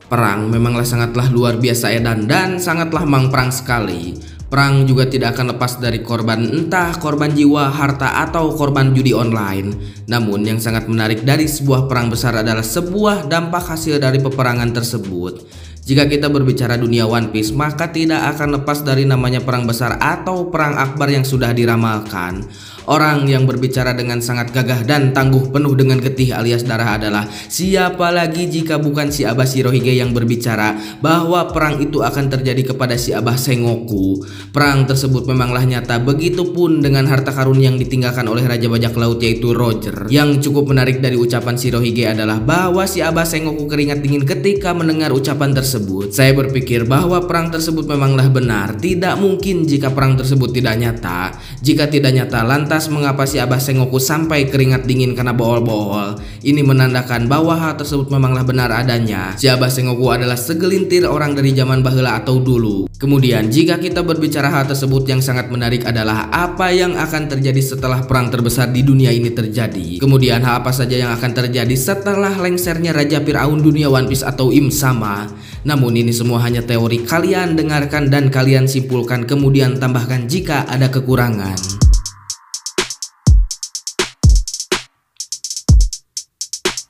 Perang memanglah sangatlah luar biasa edan dan sangatlah mangprang sekali. Perang juga tidak akan lepas dari korban, entah korban jiwa, harta, atau korban judi online. Namun yang sangat menarik dari sebuah perang besar adalah sebuah dampak hasil dari peperangan tersebut. Jika kita berbicara dunia One Piece, maka tidak akan lepas dari namanya perang besar atau perang akbar yang sudah diramalkan. Orang yang berbicara dengan sangat gagah dan tangguh penuh dengan getih alias darah adalah siapa lagi jika bukan si Abah Shirohige yang berbicara bahwa perang itu akan terjadi kepada si Abah Sengoku. Perang tersebut memanglah nyata, begitupun dengan harta karun yang ditinggalkan oleh Raja Bajak Laut yaitu Roger. Yang cukup menarik dari ucapan Shirohige adalah bahwa si Abah Sengoku keringat dingin ketika mendengar ucapan tersebut. Saya berpikir bahwa perang tersebut memanglah benar. Tidak mungkin jika perang tersebut tidak nyata. Jika tidak nyata, lantas mengapa si Abah Sengoku sampai keringat dingin karena bohol-bohol? Ini menandakan bahwa hal tersebut memanglah benar adanya. Si Abah Sengoku adalah segelintir orang dari zaman baheula atau dulu. Kemudian jika kita berbicara hal tersebut, yang sangat menarik adalah apa yang akan terjadi setelah perang terbesar di dunia ini terjadi. Kemudian hal apa saja yang akan terjadi setelah lengsernya Raja Firaun dunia One Piece atau Im Sama. Namun ini semua hanya teori, kalian dengarkan dan kalian simpulkan, kemudian tambahkan jika ada kekurangan.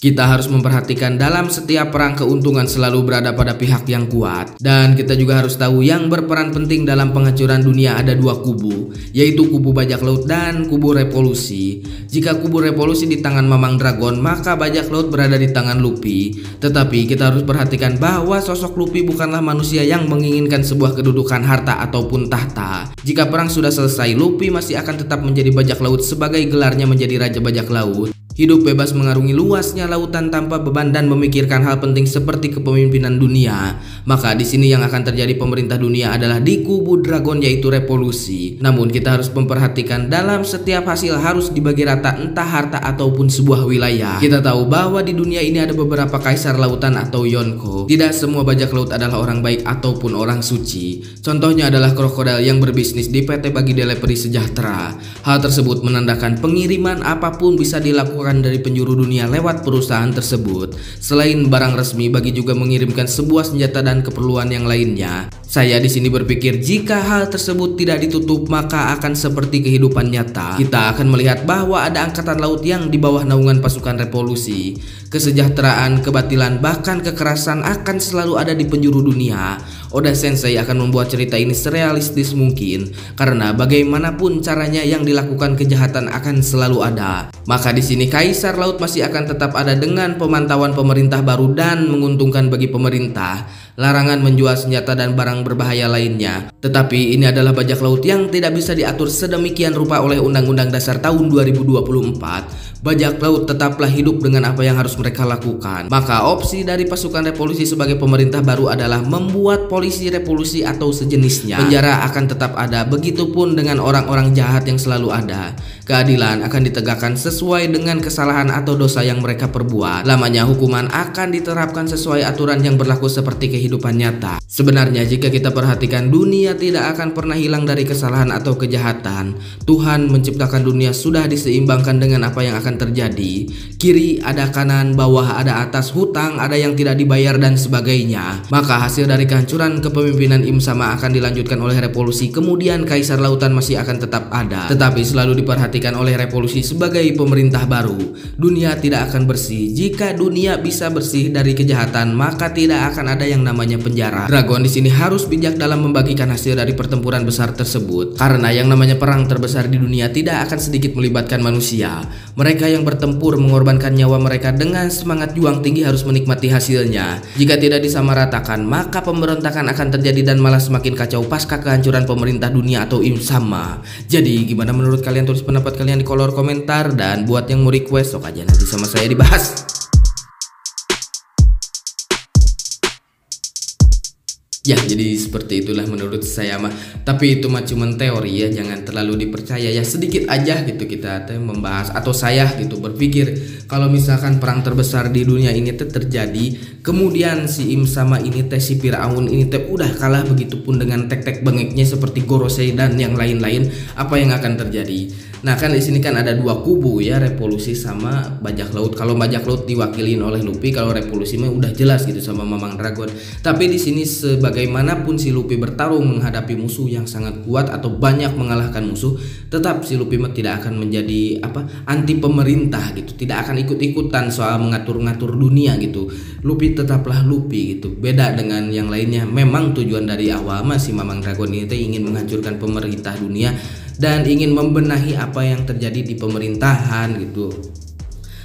Kita harus memperhatikan dalam setiap perang keuntungan selalu berada pada pihak yang kuat. Dan kita juga harus tahu yang berperan penting dalam penghancuran dunia ada dua kubu, yaitu kubu Bajak Laut dan kubu Revolusi. Jika kubu Revolusi di tangan Mamang Dragon, maka Bajak Laut berada di tangan Luffy. Tetapi kita harus perhatikan bahwa sosok Luffy bukanlah manusia yang menginginkan sebuah kedudukan, harta, ataupun tahta. Jika perang sudah selesai, Luffy masih akan tetap menjadi Bajak Laut sebagai gelarnya menjadi Raja Bajak Laut. Hidup bebas mengarungi luasnya lautan tanpa beban dan memikirkan hal penting seperti kepemimpinan dunia. Maka di sini yang akan terjadi pemerintah dunia adalah di kubu Dragon yaitu Revolusi. Namun kita harus memperhatikan dalam setiap hasil harus dibagi rata, entah harta ataupun sebuah wilayah. Kita tahu bahwa di dunia ini ada beberapa kaisar lautan atau Yonko. Tidak semua bajak laut adalah orang baik ataupun orang suci. Contohnya adalah krokodil yang berbisnis di PT Bagi Delivery Sejahtera. Hal tersebut menandakan pengiriman apapun bisa dilakukan dari penjuru dunia lewat perusahaan tersebut. Selain barang resmi, Bagi juga mengirimkan sebuah senjata dan keperluan yang lainnya. Saya di sini berpikir jika hal tersebut tidak ditutup, maka akan seperti kehidupan nyata. Kita akan melihat bahwa ada angkatan laut yang di bawah naungan pasukan Revolusi. Kesejahteraan, kebatilan, bahkan kekerasan akan selalu ada di penjuru dunia. Oda Sensei akan membuat cerita ini serealistis mungkin, karena bagaimanapun caranya yang dilakukan kejahatan akan selalu ada. Maka di sini Kaisar Laut masih akan tetap ada dengan pemantauan pemerintah baru dan menguntungkan bagi pemerintah. Larangan menjual senjata dan barang berbahaya lainnya. Tetapi ini adalah bajak laut yang tidak bisa diatur sedemikian rupa oleh Undang-Undang Dasar tahun 2024. Bajak laut tetaplah hidup dengan apa yang harus mereka lakukan. Maka opsi dari pasukan revolusi sebagai pemerintah baru adalah membuat polisi revolusi atau sejenisnya. Penjara akan tetap ada, begitupun dengan orang-orang jahat yang selalu ada. Keadilan akan ditegakkan sesuai dengan kesalahan atau dosa yang mereka perbuat. Lamanya hukuman akan diterapkan sesuai aturan yang berlaku seperti kehidupan nyata. Sebenarnya jika kita perhatikan, dunia tidak akan pernah hilang dari kesalahan atau kejahatan. Tuhan menciptakan dunia sudah diseimbangkan dengan apa yang akan terjadi. Kiri ada kanan, bawah ada atas, hutang ada yang tidak dibayar dan sebagainya. Maka hasil dari kehancuran kepemimpinan Im Sama akan dilanjutkan oleh revolusi. Kemudian Kaisar Lautan masih akan tetap ada. Tetapi selalu diperhatikan oleh revolusi sebagai pemerintah baru. Dunia tidak akan bersih. Jika dunia bisa bersih dari kejahatan, maka tidak akan ada yang namanya penjara. Dragon di sini harus bijak dalam membagikan hasil dari pertempuran besar tersebut. Karena yang namanya perang terbesar di dunia tidak akan sedikit melibatkan manusia. Mereka yang bertempur mengorbankan nyawa mereka dengan semangat juang tinggi harus menikmati hasilnya. Jika tidak disamaratakan, maka pemberontakan akan terjadi dan malah semakin kacau pasca kehancuran pemerintah dunia atau Im Sama. Jadi gimana menurut kalian? Tulis pendapat kalian di kolom komentar, dan buat yang mau request sok aja nanti sama saya dibahas. Ya, jadi seperti itulah menurut saya mah. Tapi itu mah cuman teori ya, jangan terlalu dipercaya ya. Sedikit aja gitu kita membahas, atau saya gitu berpikir kalau misalkan perang terbesar di dunia ini terjadi, kemudian si Im Sama ini si Firaun ini udah kalah, begitupun dengan tek-tek bengeknya seperti Gorosei dan yang lain-lain, apa yang akan terjadi? Nah kan di sini kan ada dua kubu ya, revolusi sama bajak laut. Kalau bajak laut diwakilin oleh Luffy, kalau revolusi mah udah jelas gitu sama Mamang Dragon. Tapi di sini sebagaimanapun si Luffy bertarung menghadapi musuh yang sangat kuat atau banyak mengalahkan musuh, tetap si Luffy mah tidak akan menjadi anti pemerintah gitu, tidak akan ikut-ikutan soal mengatur-ngatur dunia gitu. Luffy tetaplah Luffy gitu. Beda dengan yang lainnya. Memang tujuan dari awal mah si Mamang Dragon ini ingin menghancurkan pemerintah dunia dan ingin membenahi apa yang terjadi di pemerintahan gitu.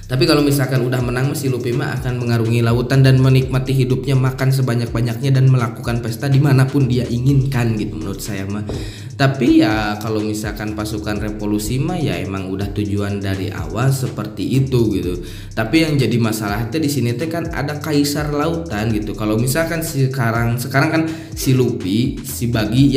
Tapi kalau misalkan udah menang, si Luffy mah akan mengarungi lautan dan menikmati hidupnya, makan sebanyak-banyaknya dan melakukan pesta dimanapun dia inginkan gitu menurut saya mah. Tapi ya kalau misalkan pasukan revolusi mah ya emang udah tujuan dari awal seperti itu gitu. Tapi yang jadi masalah di sini kan ada kaisar lautan gitu. Kalau misalkan sekarang kan si Luffy, si Buggy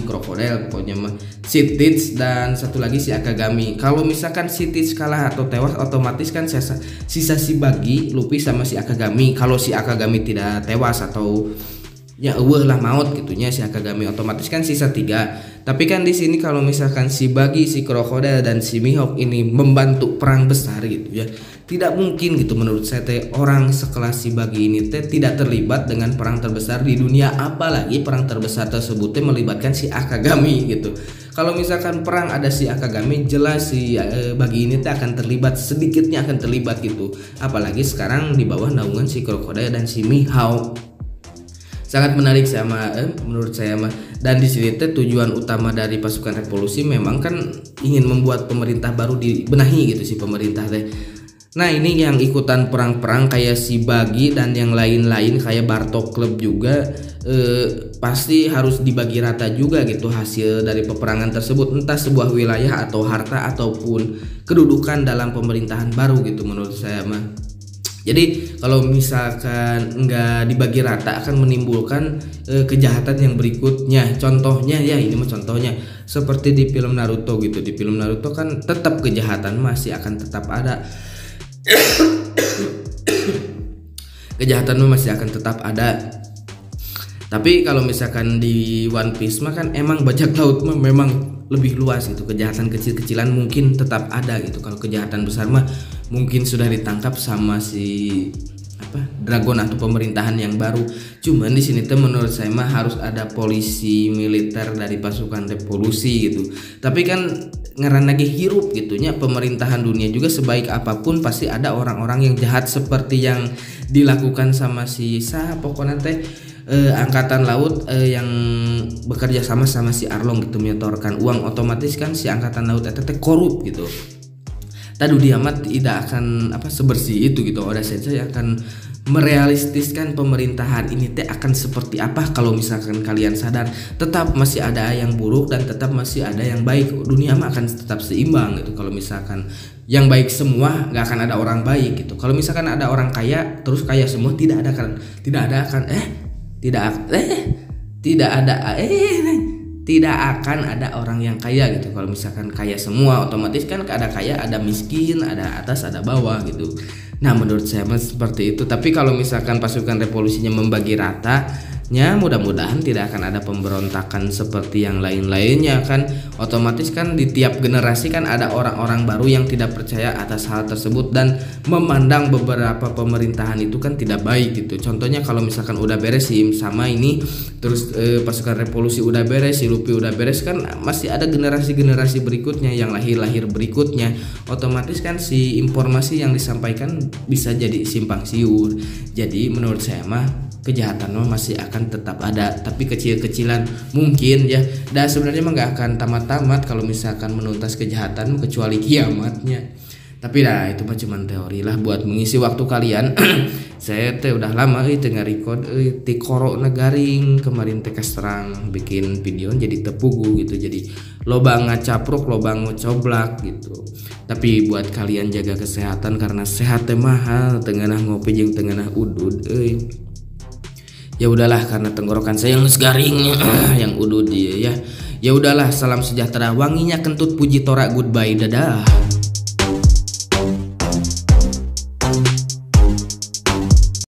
krokodil pokoknya mah, si Tits dan satu lagi si Akagami. Kalau misalkan si Tits kalah atau tewas, otomatis kan sisa si Buggy, Luffy sama si Akagami. Kalau si Akagami tidak tewas atau ya lah maut gitunya si Akagami, otomatis kan sisa 3. Tapi kan di sini kalau misalkan si Buggy, si krokodil dan si Mihawk ini membantu perang besar gitu ya, tidak mungkin gitu menurut saya orang sekelas si Buggy ini tidak terlibat dengan perang terbesar di dunia, apalagi perang terbesar tersebut melibatkan si Akagami gitu. Kalau misalkan perang ada si Akagami, jelas si Buggy ini akan terlibat, sedikitnya akan terlibat gitu. Apalagi sekarang di bawah naungan si krokodil dan si Mihawk. Sangat menarik sama menurut saya mah. Dan di sini tujuan utama dari pasukan revolusi memang kan ingin membuat pemerintah baru dibenahi gitu si pemerintah teh. Nah ini yang ikutan perang-perang kayak si Buggy dan yang lain-lain kayak Bartok Club juga pasti harus dibagi rata juga gitu hasil dari peperangan tersebut, entah sebuah wilayah atau harta ataupun kedudukan dalam pemerintahan baru gitu menurut saya mah. Jadi kalau misalkan nggak dibagi rata akan menimbulkan kejahatan yang berikutnya. Contohnya ya ini mah contohnya seperti di film Naruto gitu. Di film Naruto kan tetap kejahatan masih akan tetap ada. Kejahatan masih akan tetap ada. Tapi kalau misalkan di One Piece mah kan emang bajak laut mah memang lebih luas gitu. Kejahatan kecil-kecilan mungkin tetap ada gitu. Kalau kejahatan besar mah mungkin sudah ditangkap sama si Dragon atau pemerintahan yang baru. Cuman di sini menurut saya mah harus ada polisi militer dari pasukan revolusi gitu. Tapi kan ngaran lagi hirup gitunya, pemerintahan dunia juga sebaik apapun pasti ada orang-orang yang jahat seperti yang dilakukan sama si pokoknya angkatan laut yang bekerja sama si Arlong gitu menyetorkan uang, otomatis kan si angkatan laut itu korup gitu. Tadu dia mah tidak akan sebersih itu gitu. Oda Sensei akan merealistiskan pemerintahan ini akan seperti apa kalau misalkan kalian sadar tetap masih ada yang buruk dan tetap masih ada yang baik. Dunia mah akan tetap seimbang gitu. Kalau misalkan yang baik semua, nggak akan ada orang baik gitu. Kalau misalkan ada orang kaya terus kaya semua, tidak akan ada orang yang kaya gitu. Kalau misalkan kaya semua, otomatis kan ada kaya, ada miskin, ada atas, ada bawah gitu. Nah menurut saya seperti itu. Tapi kalau misalkan pasukan revolusinya membagi ratanya, mudah-mudahan tidak akan ada pemberontakan seperti yang lain-lainnya kan. Otomatis kan di tiap generasi kan ada orang-orang baru yang tidak percaya atas hal tersebut dan memandang beberapa pemerintahan itu kan tidak baik gitu. Contohnya kalau misalkan udah beres si sama ini, terus pasukan revolusi udah beres, si Luffy udah beres, kan masih ada generasi-generasi berikutnya yang lahir berikutnya. Otomatis kan si informasi yang disampaikan bisa jadi simpang siur. Jadi menurut saya mah kejahatan masih akan tetap ada, tapi kecil-kecilan mungkin ya. Dan sebenarnya mah nggak akan tamat-tamat kalau misalkan menuntas kejahatan kecuali kiamatnya. Tapi dah itu mah cuman teori lah buat mengisi waktu kalian. Saya udah lama tengah record ti korok negaring kemarin serang bikin video jadi tepugu gitu, jadi lobang ngacapruk, lobang ngocoblak gitu. Tapi buat kalian jaga kesehatan karena sehat mahal, tengah ngopi jeung tengah udud ya udahlah, karena tenggorokan saya yang garing yang udud dia ya. Ya udahlah, salam sejahtera, wanginya kentut, puji tora, goodbye, dadah.